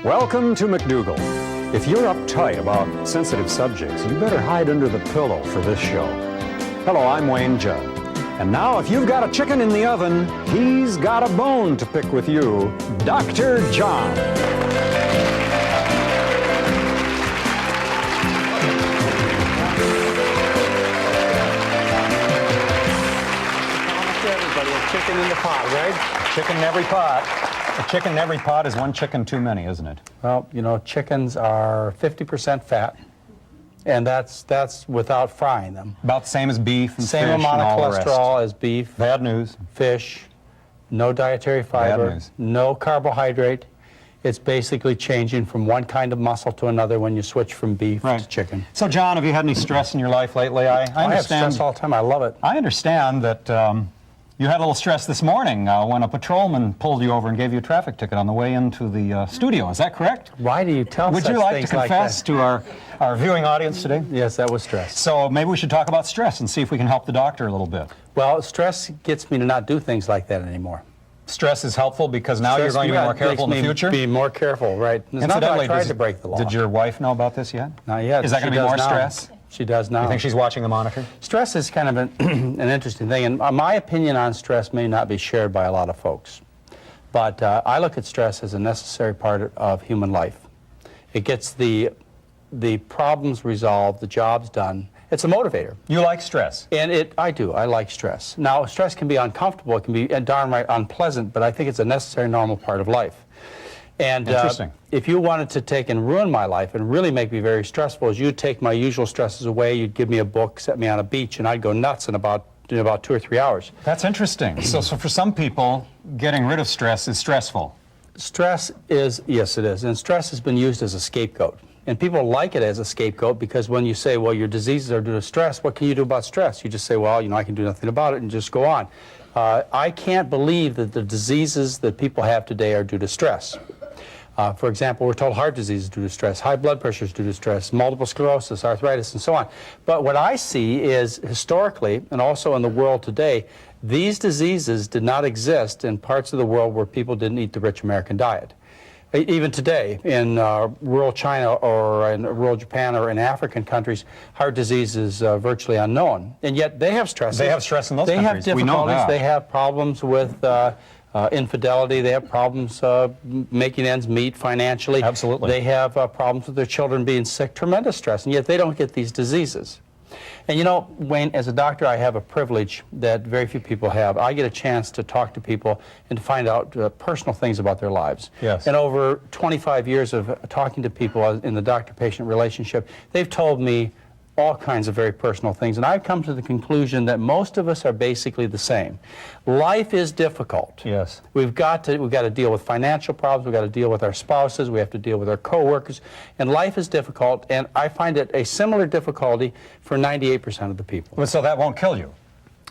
Welcome to McDougall. If you're uptight about sensitive subjects, you better hide under the pillow for this show. Hello, I'm Wayne Judd. And now, if you've got a chicken in the oven, he's got a bone to pick with you, Dr. John. Everybody, a chicken in the pot, right? Chicken in every pot. A chicken in every pot is one chicken too many, isn't it? Well, you know, chickens are 50% fat, and that's without frying them. About the same as beef and Same fish amount and all of the cholesterol rest. as beef, Bad news. fish, no dietary fiber, news. no carbohydrate. It's basically changing from one kind of muscle to another when you switch from beef to chicken. So, John, have you had any stress in your life lately? I I have stress all the time. I love it. I understand that you had a little stress this morning when a patrolman pulled you over and gave you a traffic ticket on the way into the studio. Is that correct? Why do you tell Would such you like to things like confess that? to our viewing audience today? Yes, that was stress. So maybe we should talk about stress and see if we can help the doctor a little bit. Well, stress gets me to not do things like that anymore. Stress is helpful because now you're going to be more careful in the future? Be more careful, right. It's not that I tried to break the law. Did your wife know about this yet? Not yet. Is that going to be more stress? She does now. You think she's watching the monitor? Stress is kind of an interesting thing, and my opinion on stress may not be shared by a lot of folks. But I look at stress as a necessary part of human life. It gets the problems resolved, the jobs done. It's a motivator. You like stress? And I do. I like stress. Now, stress can be uncomfortable. It can be darn right unpleasant, but I think it's a necessary, normal part of life. And if you wanted to take and ruin my life and really make me very stressful, is you'd take my usual stresses away, you'd give me a book, set me on a beach, and I'd go nuts in about 2 or 3 hours. That's interesting. So for some people, getting rid of stress is stressful. Stress is, yes it is, and stress has been used as a scapegoat. And people like it as a scapegoat because when you say, well, your diseases are due to stress, what can you do about stress? You just say, well, you know, I can do nothing about it and just go on. I can't believe that the diseases that people have today are due to stress. For example, we're told heart disease is due to stress, high blood pressure is due to stress, multiple sclerosis, arthritis, and so on. But what I see is, historically, and also in the world today, these diseases did not exist in parts of the world where people didn't eat the rich American diet. Even today, in rural China or in rural Japan or in African countries, heart disease is virtually unknown. And yet they have stress. They have stress in those countries. They have difficulties. We know that. They have problems with infidelity. They have problems making ends meet financially. Absolutely. They have problems with their children being sick, tremendous stress, and yet they don't get these diseases. And you know, Wayne, as a doctor, I have a privilege that very few people have. I get a chance to talk to people and to find out personal things about their lives. Yes. And over 25 years of talking to people in the doctor-patient relationship, they've told me all kinds of very personal things, and I've come to the conclusion that most of us are basically the same. Life is difficult. Yes. We've got to deal with financial problems, we've got to deal with our spouses, we have to deal with our coworkers, and life is difficult, and I find it a similar difficulty for 98% of the people. Well, so that won't kill you?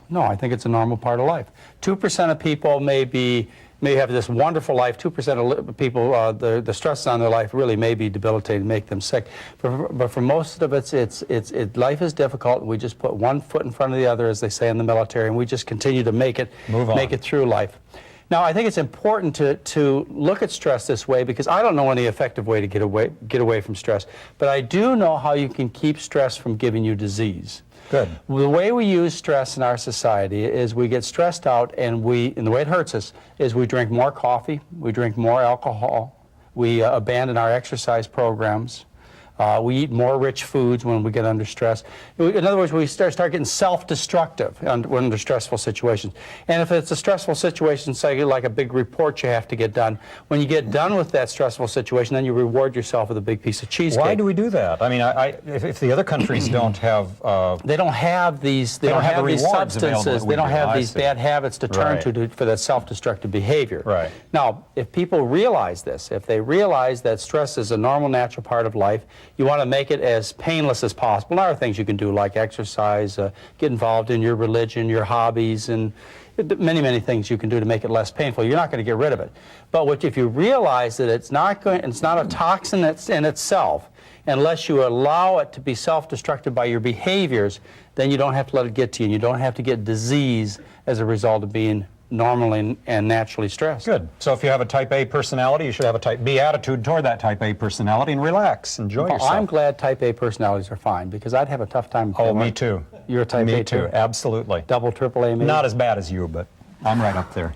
No, I think it's a normal part of life. 2% of people may have this wonderful life. 2% of people, the stress on their life really may be debilitating, make them sick. But for most of it, life is difficult. We just put one foot in front of the other, as they say in the military, and we just continue to make it through life. Now, I think it's important to look at stress this way because I don't know any effective way to get away from stress. But I do know how you can keep stress from giving you disease. Good. The way we use stress in our society is we get stressed out, and the way it hurts us is we drink more coffee, we drink more alcohol, we abandon our exercise programs, we eat more rich foods when we get under stress. In other words, we start getting self-destructive under stressful situations. And if it's a stressful situation, say like a big report you have to get done, when you get done with that stressful situation, then you reward yourself with a big piece of cheesecake. Why do we do that? I mean, if the other countries don't have... they don't have these substances, they don't have these bad habits to turn to for that self-destructive behavior. Right. Now, if people realize this, if they realize that stress is a normal, natural part of life, you want to make it as painless as possible. There are things you can do like exercise, get involved in your religion, your hobbies, and many, many things you can do to make it less painful. You're not going to get rid of it. But if you realize that it's not a toxin that's in itself, unless you allow it to be self-destructive by your behaviors, then you don't have to let it get to you, and you don't have to get disease as a result of being normally and naturally stressed. Good. So if you have a type A personality, you should have a type B attitude toward that type A personality and relax, enjoy yourself. I'm glad type A personalities are fine, because I'd have a tough time. Oh, me too. You're a type A too? Me too, absolutely. Double, triple A maybe? Not as bad as you, but I'm right up there.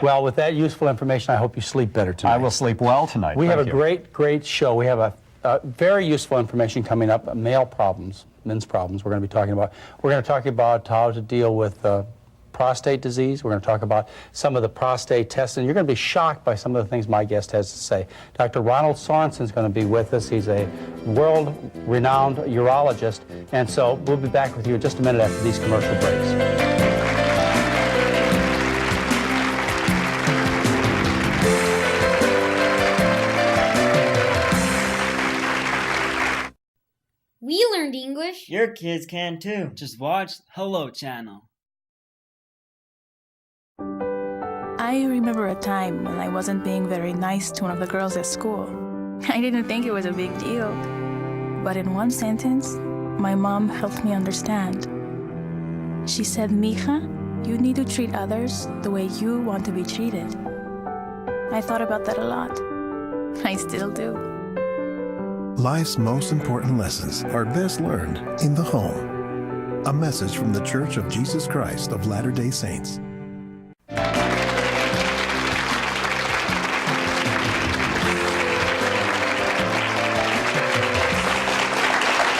Well, with that useful information, I hope you sleep better tonight. I will sleep well tonight. We have Thank a you. great show. We have a very useful information coming up, male problems, men's problems we're going to be talking about. We're going to talk about how to deal with prostate disease. We're going to talk about some of the prostate tests, and you're going to be shocked by some of the things my guest has to say. Dr. Ronald Sorensen is going to be with us. He's a world-renowned urologist, and so we'll be back with you in just a minute after these commercial breaks. We learned English. Your kids can too. Just watch Hello Channel. I remember a time when I wasn't being very nice to one of the girls at school. I didn't think it was a big deal. But in one sentence, my mom helped me understand. She said, "Mija, you need to treat others the way you want to be treated." I thought about that a lot. I still do. Life's most important lessons are best learned in the home. A message from the Church of Jesus Christ of Latter-day Saints.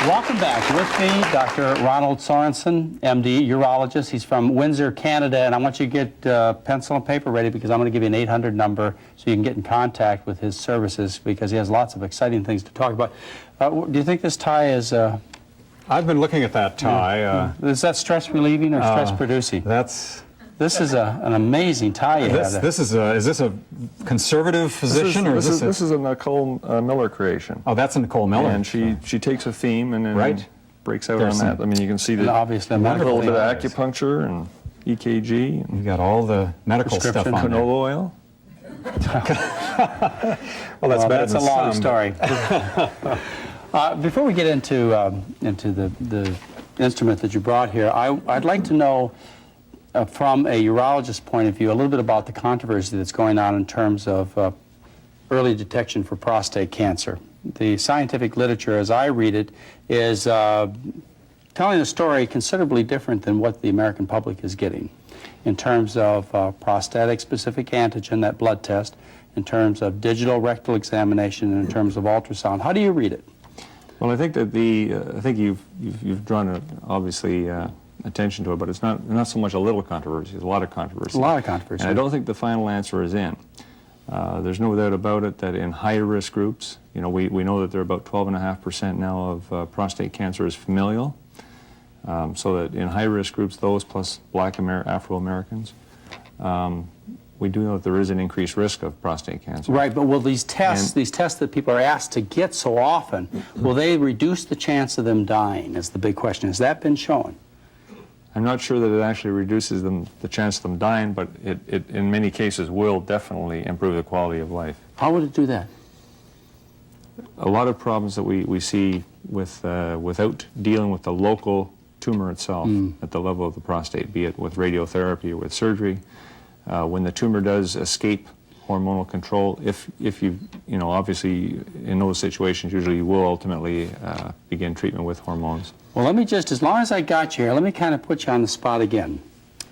Welcome back. With me, Dr. Ronald Sorensen, MD, urologist. He's from Windsor, Canada, and I want you to get pencil and paper ready, because I'm going to give you an 800 number so you can get in contact with his services, because he has lots of exciting things to talk about. Do you think this tie is... I've been looking at that tie. Is that stress relieving or stress producing? This is an amazing tie you have there. Is this a conservative physician, or is this This is a Nicole Miller creation. Oh, that's a Nicole Miller. And she takes a theme and then Right. breaks out There's on that. I mean, you can see And the obviously a a medical little bit of thing. acupuncture and EKG and You've got all the medical stuff Prescription. on there. canola oil. Well, that's better That's than a long some, story. Before we get into the instrument that you brought here, I'd like to know, from a urologist's point of view, a little bit about the controversy that's going on in terms of early detection for prostate cancer. The scientific literature, as I read it, is telling a story considerably different than what the American public is getting in terms of prostatic-specific antigen, that blood test, in terms of digital rectal examination, and in terms of ultrasound. How do you read it? Well, I think that I think you've drawn obviously attention to it, but it's not so much a little controversy. There's a lot of controversy. A lot of controversy. And I don't think the final answer is in. There's no doubt about it that in higher risk groups, you know, we know that there are about 12.5% now of prostate cancer is familial. So that in high risk groups, those plus Black Afro-Americans, we do know that there is an increased risk of prostate cancer. Right, but will these tests that people are asked to get so often, will they reduce the chance of them dying, is the big question. Has that been shown? I'm not sure that it actually reduces the chance of them dying, but it in many cases will definitely improve the quality of life. How would it do that? A lot of problems that we see with without dealing with the local tumor itself at the level of the prostate, be it with radiotherapy or with surgery, when the tumor does escape hormonal control, if you know, obviously in those situations usually you will ultimately begin treatment with hormones. Well, let me just, as long as I got you here, let me kind of put you on the spot again.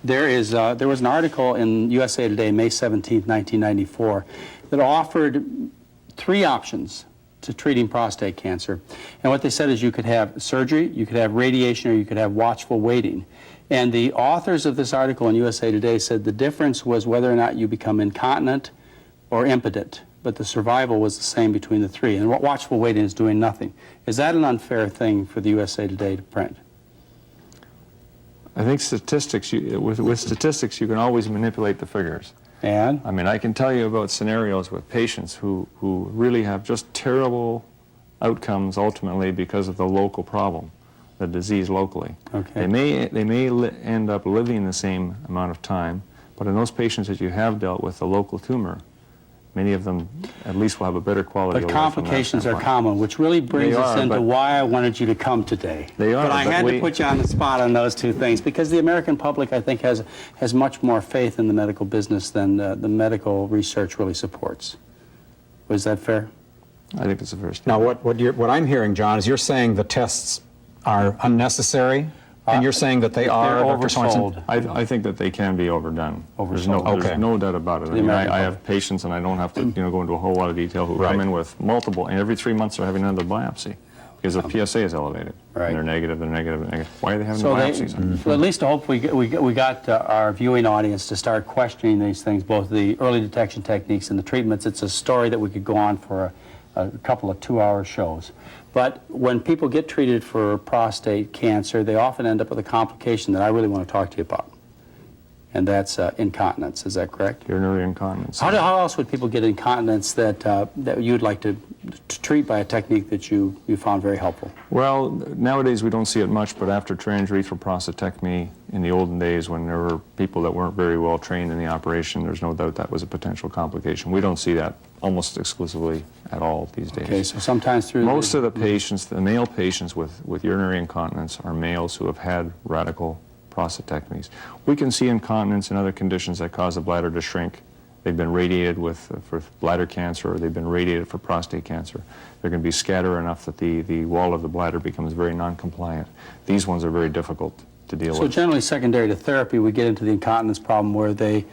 There was an article in USA Today, May 17th, 1994, that offered 3 options to treating prostate cancer. And what they said is you could have surgery, you could have radiation, or you could have watchful waiting. And the authors of this article in USA Today said the difference was whether or not you become incontinent or impotent, but the survival was the same between the 3. And what watchful waiting is doing nothing. Is that an unfair thing for the USA Today to print? I think statistics, with statistics you can always manipulate the figures. And? I mean, I can tell you about scenarios with patients who really have just terrible outcomes ultimately because of the local problem, the disease locally. Okay. They may end up living the same amount of time, but in those patients that you have dealt with the local tumor, many of them at least will have a better quality But of life from that complications are standpoint. common, which really brings They us are, into but- why I wanted you to come today. They are, But I but had to we- put you on the spot on those two things because the American public, I think, has much more faith in the medical business than the medical research really supports. Was that fair? I think it's a fair Now, statement. what I'm hearing, John, is you're saying the tests are unnecessary, and you're saying that they are, They're Dr. Sorensen? oversold. I think that they can be overdone. There's no, Oversold. Okay. there's no doubt about it. I mean, American I have patients, and I don't have to go into a whole lot of detail, who Right. come in with multiple, and every 3 months they're having another biopsy because their PSA is elevated. Right. And they're negative, they're negative, they're negative. Why are they having So biopsies? well, at least I hope we got our viewing audience to start questioning these things, both the early detection techniques and the treatments. It's a story that we could go on for a couple of 2-hour shows. But when people get treated for prostate cancer, they often end up with a complication that I really want to talk to you about, and that's incontinence. Is that correct? Urinary incontinence. How else would people get incontinence that you'd like to treat by a technique that you found very helpful? Well, nowadays we don't see it much, but after transurethral prostatectomy, in the olden days when there were people that weren't very well trained in the operation, there's no doubt that was a potential complication. We don't see that almost exclusively at all these days. Okay, so sometimes through Most of the patients, the male patients with urinary incontinence are males who have had radical prostatectomies. We can see incontinence in other conditions that cause the bladder to shrink. They've been radiated for bladder cancer, or they've been radiated for prostate cancer. They're going to be scatter enough that the wall of the bladder becomes very non-compliant. These ones are very difficult to deal So with. generally secondary to therapy, we get into the incontinence problem where they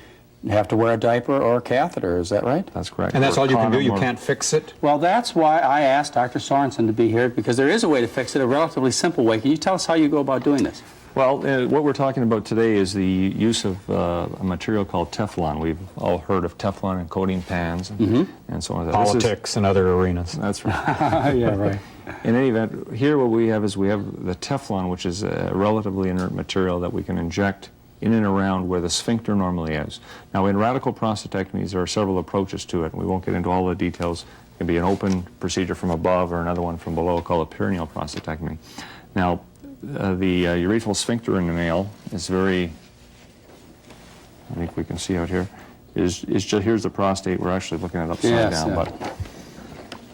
have to wear a diaper or a catheter. Is that right? That's correct. And that's Or all you can do? condom You or- can't fix it? Well, that's why I asked Dr. Sorensen to be here, because there is a way to fix it, a relatively simple way. Can you tell us how you go about doing this? Well, what we're talking about today is the use of a material called Teflon. We've all heard of Teflon and coating pans and so on. This is- Politics and other arenas. That's right. Yeah, right. In any event, here what we have is we have the Teflon, which is a relatively inert material that we can inject in and around where the sphincter normally is. Now, in radical prostatectomies, there are several approaches to it. We won't get into all the details. It can be an open procedure from above or another one from below called a perineal prostatectomy. Now, the urethral sphincter in the male is very, I think we can see out here, is just, here's the prostate. We're actually looking at it upside Yes, down, yeah. but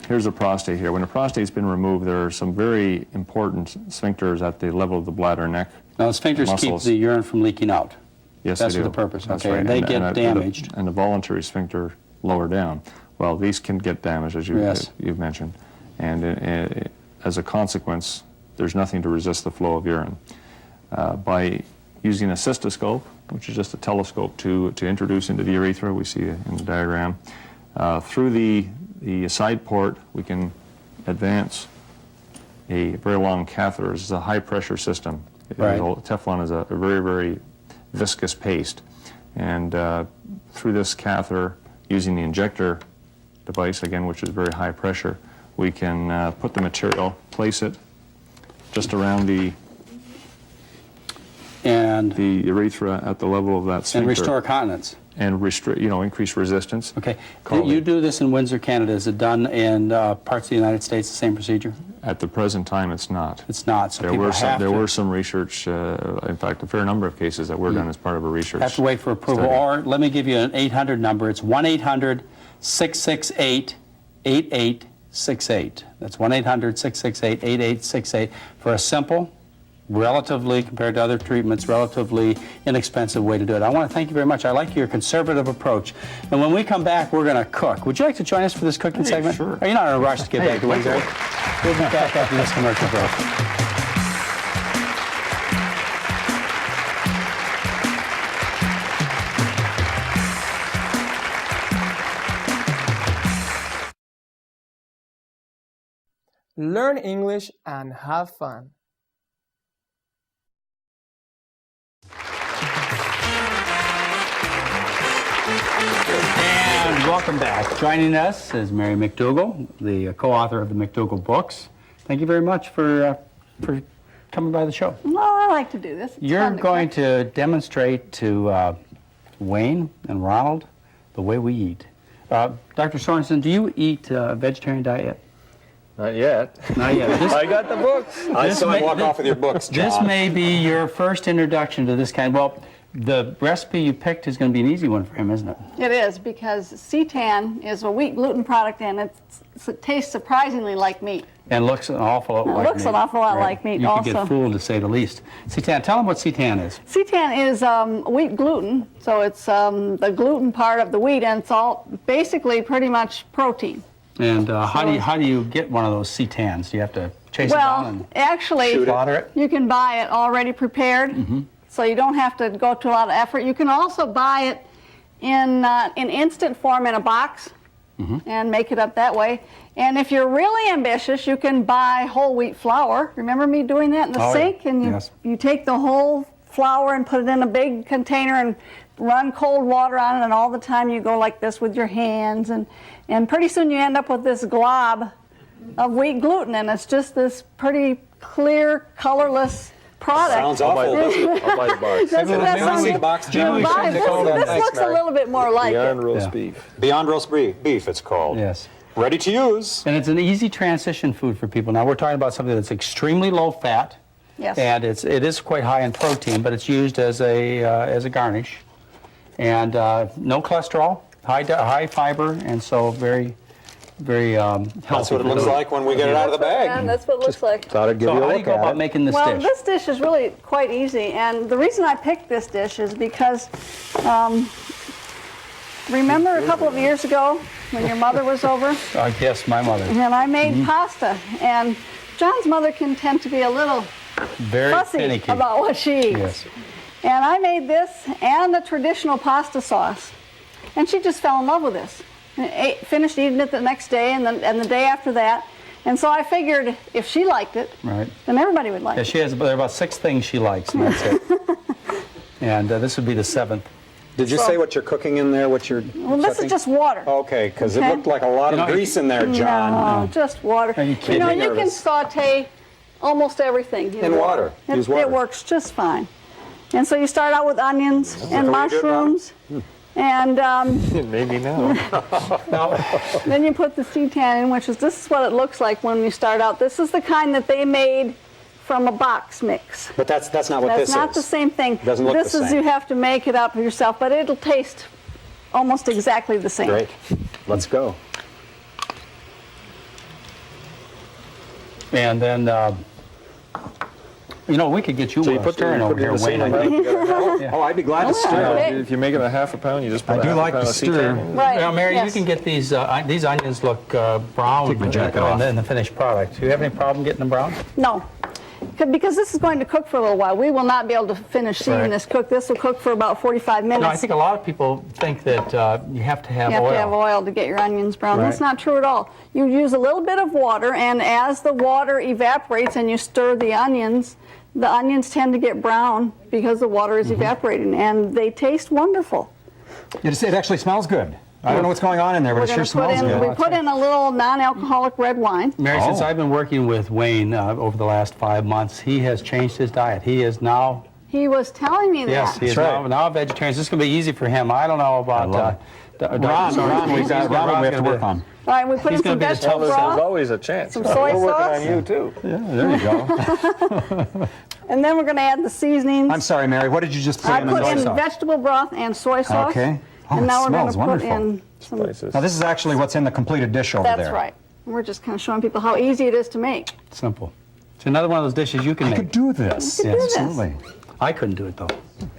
here's the prostate here. When the prostate's been removed, there are some very important sphincters at the level of the bladder neck. Now, the sphincters keep Muscles. the urine from leaking out. Yes, That's they do. for the purpose, That's okay, right. and they get damaged. And the voluntary sphincter lower down. Well, these can get damaged, as Yes. you've mentioned. And as a consequence, there's nothing to resist the flow of urine. By using a cystoscope, which is just a telescope to introduce into the urethra, we see it in the diagram, through the side port, we can advance a very long catheter. This is a high-pressure system. Right. Teflon is a very, very viscous paste. And through this catheter, using the injector device, again, which is very high pressure, we can put the material, place it just around the urethra at the level of that sphincter. And restore continence. And increase resistance. Okay. Call You it- do this in Windsor, Canada. Is it done in parts of the United States, the same procedure? At the present time, it's not. It's not. So There people there were some research, in fact, a fair number of cases that were done as part of a research have to wait for approval. study. Or let me give you an 800 number. It's 1-800-668-8868. That's 1-800-668-8868 for a simple, relatively, compared to other treatments, relatively inexpensive way to do it. I want to thank you very much. I like your conservative approach. And when we come back, we're going to cook. Would you like to join us for this cooking segment? sure. Are you not in a rush to get back to Windsor? We'll be back after this commercial break. Learn English and have fun. And welcome back. Joining us is Mary McDougall, the co-author of the McDougall books. Thank you very much for coming by the show. Well, I like to do this. It's You're fun to going cook. to demonstrate to Wayne and Ronald the way we eat. Dr. Sorensen, do you eat a vegetarian diet yet? Not yet. Not yet. I got the books. I This saw may- him walk off with your books, John. This may be your first introduction to this kind. Well, The recipe you picked is going to be an easy one for him, isn't it? It is, because seitan is a wheat gluten product, and it tastes surprisingly like meat. And looks an awful lot like meat. It looks an awful lot like meat you also. You could get fooled, to say the least. Seitan, tell them what seitan is. Seitan is wheat gluten, so it's the gluten part of the wheat, and it's all basically pretty much protein. And how do you get one of those seitans? Do you have to chase it down and actually, slaughter it? You can buy it already prepared, so you don't have to go to a lot of effort. You can also buy it in instant form in a box and make it up that way. And if you're really ambitious, you can buy whole wheat flour. Remember me doing that in the sink? Yeah. And you take the whole flour and put it in a big container and run cold water on it, and all the time you go like this with your hands, and pretty soon you end up with this glob of wheat gluten, and it's just this pretty clear, colorless product. Sounds awful. I'll buy the box. That sounds- the box, John. This looks a little bit more like Beyond it. roast beef. Beyond roast beef, it's called. Yes. Ready to use. And it's an easy transition food for people. Now we're talking about something that's extremely low fat, Yes. and it is quite high in protein, but it's used as a garnish, and no cholesterol, high fiber, and so very healthy. That's what it looks like when we get it out of the bag. Yeah, that's what it looks like. Thought I'd give So you a how do look you go at about it. making this Well, dish? this dish is really quite easy, and the reason I picked this dish is because remember a couple of years ago when your mother was over Yes, my mother. and I made pasta, and John's mother can tend to be a little Very fussy finicky. about what she eats. Yes. And I made this and the traditional pasta sauce, and she just fell in love with this. And finished eating it the next day and the day after that. And so I figured if she liked it, Right. then everybody would like Yeah, it. she has there are about 6 things she likes, and that's it. And this would be the 7th. Did you say what you're cooking in there? What you're Well, this is just water. Okay, because it Okay. looked like a lot of grease in there, John. No, just water. Are you kidding? You Made me can nervous. saute almost everything In water. Use water. It works just fine. And so you start out with onions and how you do it, mushrooms, and Maybe now. then you put the seitan in, this is what it looks like when you start out. This is the kind that they made from a box mix. But that's not what this That's not is. the same thing. Doesn't look this the is same. you have to make it up yourself, but it'll taste almost exactly the same. Great. Let's go. And then, we could get you So you a put stirring over here, Wayne. Oh, I'd be glad to stir. Okay. If you make it a half a pound, you just put I a do half like a pound to of stir. seitan in. Right. Now, Mary, yes. you can get these onions look brown Take my jacket off. in the finished product. Do you have any problem getting them brown? No, because this is going to cook for a little while. We will not be able to finish seeing Right. this cook. This will cook for about 45 minutes. No, I think a lot of people think that you have to have You have oil. to have oil to get your onions brown. That's Right. not true at all. You use a little bit of water, and as the water evaporates and you stir the onions tend to get brown because the water is evaporating, and they taste wonderful. It actually smells good. I don't know what's going on in there, but it sure smells good. We put in a little non-alcoholic red wine. Mary, since Oh. I've been working with Wayne over the last 5 months, he has changed his diet. He is now, He was telling me that. yes, he is That's right. now a vegetarian. This is going to be easy for him. I don't know about love Ron, Ron, we have to work on. All right, we put He's in some gonna be the vegetable There's broth, always a chance. Some soy We're working sauce? on you, too. Yeah, there you go. and then we're going to add the seasonings. I'm sorry, Mary, what did you just put I in the put soy in sauce? vegetable broth and soy sauce. Okay. Oh, and it now we're going smells to put wonderful. in some. Spices. Now, this is actually what's in the completed dish over there. That's right. We're just kind of showing people how easy it is to make. simple. It's another one of those dishes you can I make. could do this. You could do this. Absolutely. I couldn't do it, though.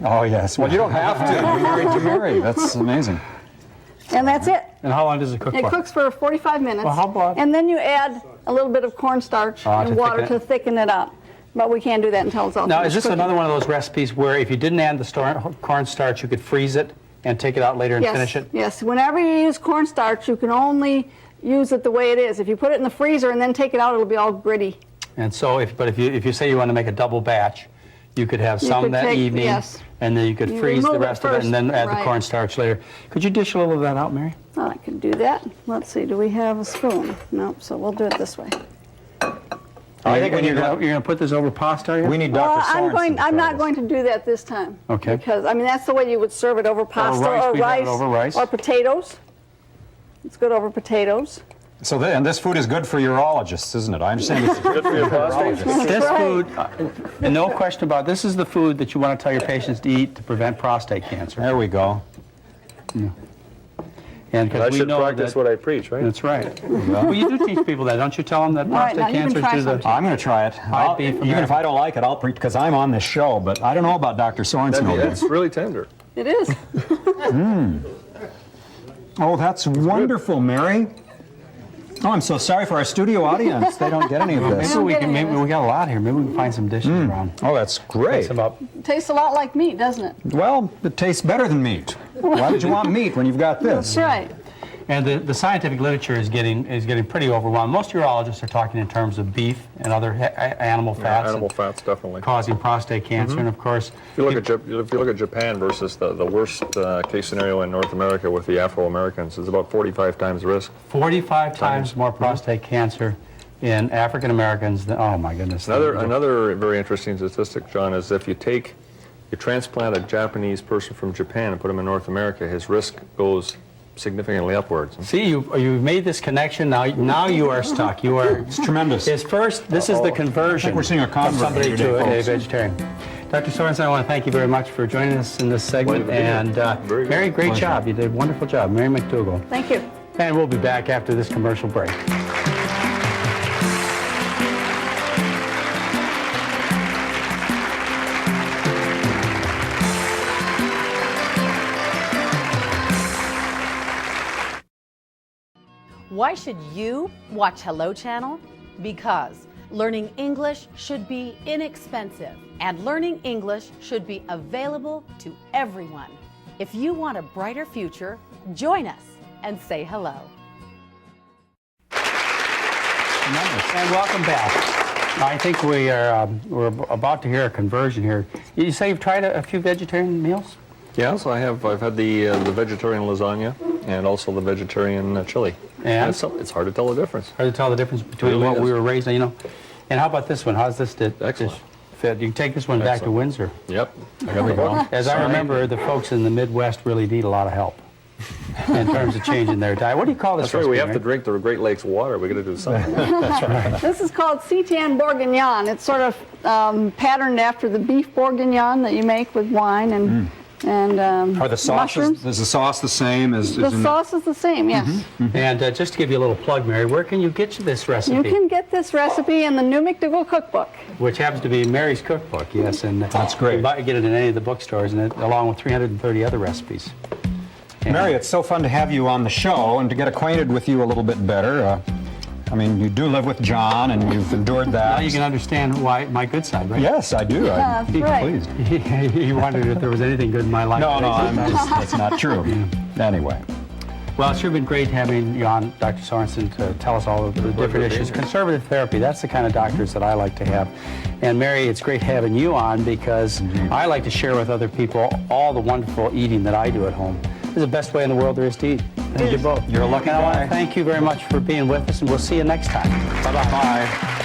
Oh, yes. Well, you don't have to. You're married to Mary. That's amazing. And that's it. And how long does it cook It for? cooks for 45 minutes. Well, how about- And then you add a little bit of cornstarch to and water thicken to thicken it up. But we can't do that until it's all Now, finished is this cooking. another one of those recipes where if you didn't add the cornstarch, you could freeze it and take it out later and Yes, finish it? yes. Whenever you use cornstarch, you can only use it the way it is. If you put it in the freezer and then take it out, it'll be all gritty. And so, if you say you want to make a double batch, you could have You some could that take- evening, yes. and then you could You freeze the remove it rest of it first, and then add the right. cornstarch later. Could you dish a little of that out, Mary? Well, I could do that. Let's see, do we have a spoon? Nope, so we'll do it this way. I think you're going to put this over pasta, are you? We need Dr. Sorensen. I'm not going to do that this time. Okay. Because, I mean, that's the way you would serve it over pasta rice, or we've had it rice, over rice. or potatoes. It's good over potatoes. So, and this food is good for urologists, isn't it? I understand it's good for your prostate. This food, no question about it, this is the food that you want to tell your patients to eat to prevent prostate cancer. There we go. And I we should know practice that, what I preach, right? That's right. Well, you do teach people that, don't you? Tell them that All right, prostate now you can cancer is try due to I'm going to try it. beef Even if I don't like it, I'll preach because I'm on this show. But I don't know about Dr. Sorensen. over there. It's really tender. It is. Oh, that's wonderful, Mary. Oh, I'm so sorry for our studio audience. They don't get any of this. Maybe we got a lot here. Maybe we can find some dishes around. Oh, that's great. Some up. Tastes a lot like meat, doesn't it? Well, it tastes better than meat. Why would you want meat when you've got this? That's right. And the scientific literature is getting pretty overwhelmed. Most urologists are talking in terms of beef and other animal fats. Animal fats, definitely. Causing prostate cancer, and of course, If you look at Japan versus the worst case scenario in North America with the Afro-Americans, it's about 45 times the risk. 45 times more prostate cancer in African Americans than, oh my goodness. Another very interesting statistic, John, is if you transplant a Japanese person from Japan and put him in North America, his risk goes significantly upwards. See, you've made this connection. Now you are stuck. You are. It's tremendous. This is the conversion. I think we're seeing a from convert somebody today, to a folks. vegetarian. Dr. Sorensen, I want to thank you very much for joining us in this segment. And Mary, great job. You did a wonderful job. Mary McDougall. Thank you. And we'll be back after this commercial break. Why should you watch Hello Channel? Because learning English should be inexpensive, and learning English should be available to everyone. If you want a brighter future, join us and say hello. And welcome back. I think we're about to hear a conversion here. You say you've tried a few vegetarian meals? Yeah, so I've had the vegetarian lasagna and also the vegetarian chili. And it's hard to tell the difference. Hard to tell the difference between Really what we is. were raised on, you know. And how about this one? How's this dish fit? You can take this one back to Excellent. Windsor. Yep. I got the button. As I remember, the folks in the Midwest really need a lot of help in terms of changing their diet. What do you call this? That's right. We recipe, have to drink the Great Lakes water. We got to do something. That's right. This is called Seitan Bourguignon. It's sort of patterned after the beef bourguignon that you make with wine and Are the sauces? mushrooms. Is the sauce the same as? The sauce is the same, yes. And just to give you a little plug, Mary, where can you get this recipe? You can get this recipe in the new McDougall cookbook. Which happens to be Mary's cookbook, yes. And That's great. You can get it in any of the bookstores, and along with 330 other recipes. And Mary, it's so fun to have you on the show and to get acquainted with you a little bit better. I mean, you do live with John, and you've endured that. now you can understand why my good side, right? Yes, I do. I'm That's right. pleased. He wondered if there was anything good in my life. No, that's not true. Anyway. Well, it's sure been great having you on, Dr. Sorensen, to tell us all of the different issues. Conservative therapy, that's the kind of doctors that I like to have. And Mary, it's great having you on because I like to share with other people all the wonderful eating that I do at home. This is the best way in the world there is to eat. Thank you both. You're a lucky And I want guy. to thank you very much for being with us, and we'll see you next time. Bye-bye. Bye.